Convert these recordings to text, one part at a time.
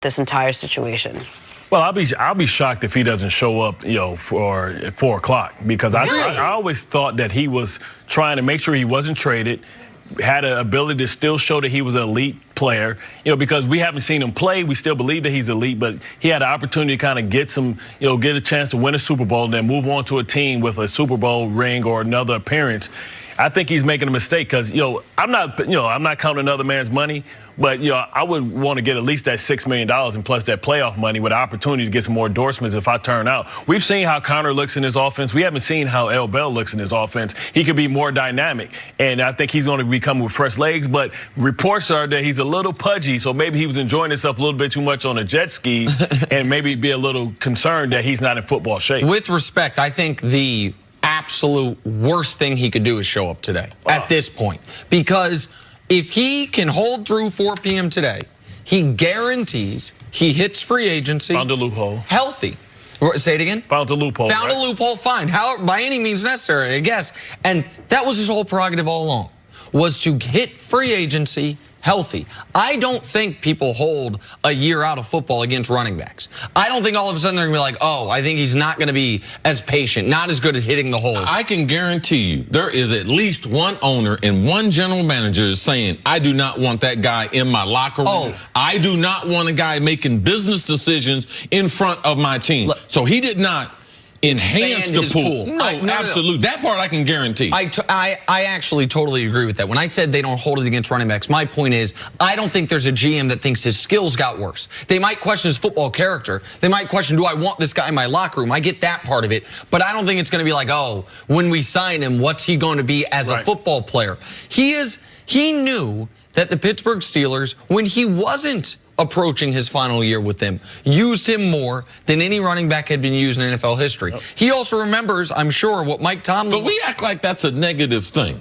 this entire situation? Well, I'll be shocked if he doesn't show up, for 4 o'clock, because I always thought that he was trying to make sure he wasn't traded, had an ability to still show that he was an elite player, because we haven't seen him play. We still believe that he's elite, but he had an opportunity to kind of get get a chance to win a Super Bowl and then move on to a team with a Super Bowl ring or another appearance. I think he's making a mistake because, I'm not counting another man's money, but, I would want to get at least that $6 million and plus that playoff money with the opportunity to get some more endorsements if I turn out. We've seen how Connor looks in his offense. We haven't seen how L. Bell looks in his offense. He could be more dynamic, and I think he's going to be coming with fresh legs, but reports are that he's a little pudgy, so maybe he was enjoying himself a little bit too much on a jet ski and maybe be a little concerned that he's not in football shape. With respect, I think the absolute worst thing he could do is show up today at this point, because if he can hold through 4 p.m. today, he guarantees he hits free agency. Found a loophole. Healthy. Say it again. Found a loophole. Found a loophole. Fine. By any means necessary, I guess. And that was his whole prerogative all along, was to hit free agency healthy. I don't think people hold a year out of football against running backs. I don't think all of a sudden they're going to be like, oh, I think he's not going to be as patient, not as good at hitting the holes. I can guarantee you there is at least one owner and one general manager is saying, I do not want that guy in my locker room. I do not want a guy making business decisions in front of my team. So he did not enhance the pool. No, absolutely. That part I can guarantee. I actually totally agree with that. When I said they don't hold it against running backs, my point is I don't think there's a GM that thinks his skills got worse. They might question his football character. They might question, do I want this guy in my locker room? I get that part of it. But I don't think it's going to be like, oh, when we sign him, what's he going to be as a football player? He knew that the Pittsburgh Steelers, when he wasn't approaching his final year with them, used him more than any running back had been used in NFL history. He also remembers, I'm sure, what Mike Tomlin... But we act like that's a negative thing.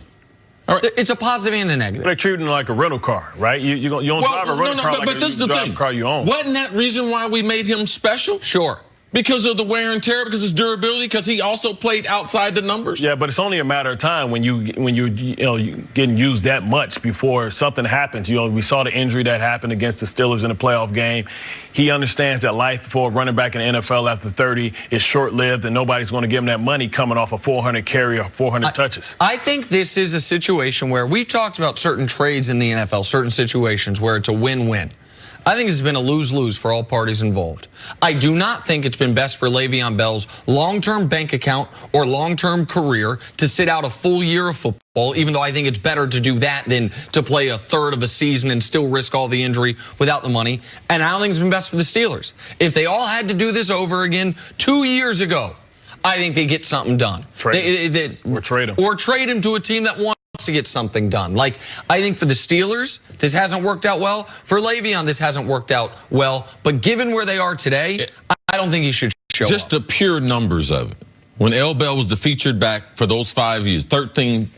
It's a positive and a negative. They're treating it like a rental car, right? You don't drive a rental car like you drive a car you own. Wasn't that reason why we made him special? Sure. Because of the wear and tear, because of his durability, because he also played outside the numbers? Yeah, but it's only a matter of time when you're getting used that much before something happens. We saw the injury that happened against the Steelers in the playoff game. He understands that life for a running back in the NFL after 30 is short-lived, and nobody's going to give him that money coming off a 400 carry or 400 touches. I think this is a situation where we've talked about certain trades in the NFL, certain situations where it's a win-win. I think it's been a lose-lose for all parties involved. I do not think it's been best for Veon Bell's long-term bank account or long-term career to sit out a full year of football, even though I think it's better to do that than to play a third of a season and still risk all the injury without the money. And I don't think it's been best for the Steelers. If they all had to do this over again 2 years ago, I think they get something done. Or trade him. Or trade him to a team that wants to get something done. Like, I think for the Steelers, this hasn't worked out well. For Veon, this hasn't worked out well. But given where they are today, I don't think he should show up. Just the pure numbers of it. When L. Bell was the featured back for those 5 years, 13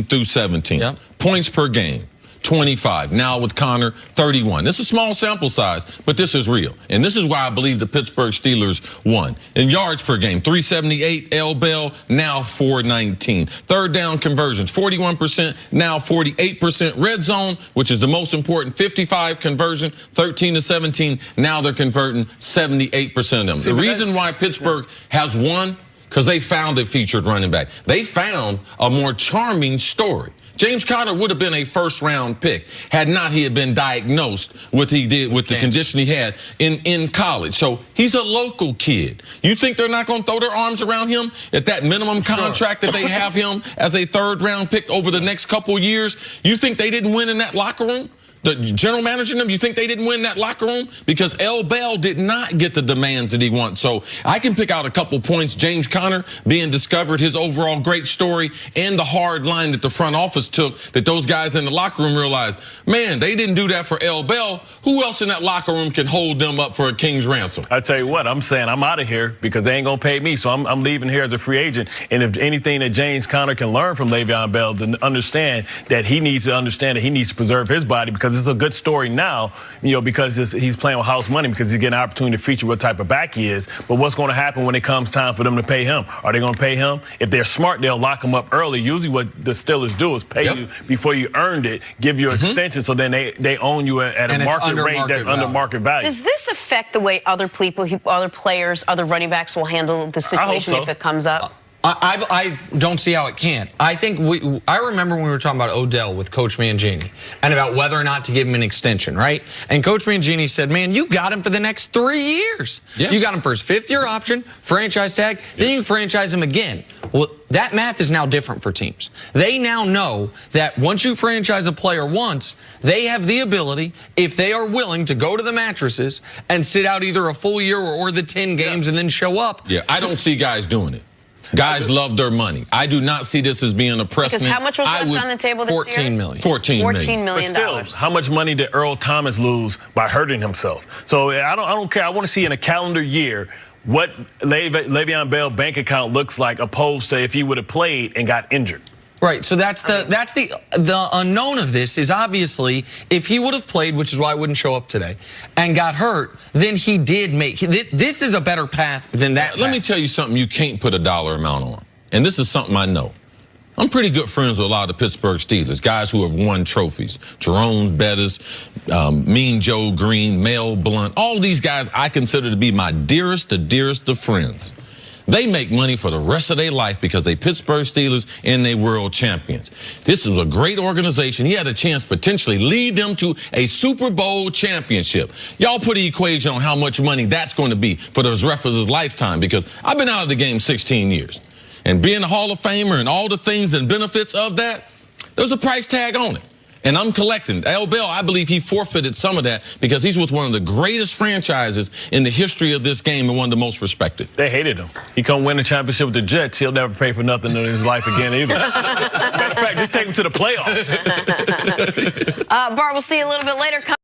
through 17, points per game, 25. Now with Connor, 31. This is a small sample size, but this is real. And this is why I believe the Pittsburgh Steelers won. In yards per game, 378, L. Bell, now 419. Third down conversions, 41%, now 48%. Red zone, which is the most important, 55 conversion, 13 to 17. Now they're converting 78% of them. The reason why Pittsburgh has won, because they found a featured running back. They found a more charming story. James Conner would have been a first-round pick had not he had been diagnosed with the condition he had in college. So he's a local kid. You think they're not going to throw their arms around him at that minimum contract that they have him as a third-round pick over the next couple years? You think they didn't win in that locker room? The general manager, you think they didn't win that locker room? Because L. Bell did not get the demands that he wants. So I can pick out a couple points. James Conner being discovered, his overall great story, and the hard line that the front office took, that those guys in the locker room realized, man, they didn't do that for L. Bell. Who else in that locker room can hold them up for a king's ransom? I tell you what, I'm saying I'm out of here because they ain't going to pay me. So I'm leaving here as a free agent. And if anything that James Conner can learn from Veon Bell, to understand that he needs to preserve his body, because because it's a good story now, because he's playing with house money because he's getting an opportunity to feature what type of back he is. But what's going to happen when it comes time for them to pay him? Are they going to pay him? If they're smart, they'll lock him up early. Usually what the Steelers do is pay you before you earned it, give you an extension, so then they own you at a market rate that's under market value. Does this affect the way other people, other players, other running backs will handle the situation if it comes up? I don't see how it can't. I think I remember when we were talking about Odell with Coach Mangini and about whether or not to give him an extension, right? And Coach Mangini said, man, you got him for the next 3 years. Yeah. You got him for his 5th-year option, franchise tag, then you can franchise him again. Well, that math is now different for teams. They now know that once you franchise a player once, they have the ability, if they are willing, to go to the mattresses and sit out either a full year or the 10 games and then show up. Yeah, I don't see guys doing it. Guys love their money. I do not see this as being a precedent. Because how much was left on the table this year? $14 million. $14 million. But still, how much money did Earl Thomas lose by hurting himself? So I don't care. I want to see in a calendar year what Le'Veon Bell bank account looks like, opposed to if he would have played and got injured. Right, so that's the unknown of this is obviously if he would have played, which is why I wouldn't show up today, and got hurt, then he did make this is a better path than that. Let me tell you something you can't put a dollar amount on, and this is something I know. I'm pretty good friends with a lot of the Pittsburgh Steelers, guys who have won trophies. Jerome Bettis, Mean Joe Green, Mel Blount, all these guys I consider to be my dearest of friends. They make money for the rest of their life because they Pittsburgh Steelers and they world champions. This is a great organization. He had a chance potentially lead them to a Super Bowl championship. Y'all put an equation on how much money that's going to be for the rest of his lifetime, because I've been out of the game 16 years. And being a Hall of Famer and all the things and benefits of that, there's a price tag on it. And I'm collecting. L. Bell, I believe he forfeited some of that because he's with one of the greatest franchises in the history of this game and one of the most respected. They hated him. He come win the championship with the Jets, he'll never pay for nothing in his life again either. Matter of fact, just take him to the playoffs. Bart, we'll see you a little bit later.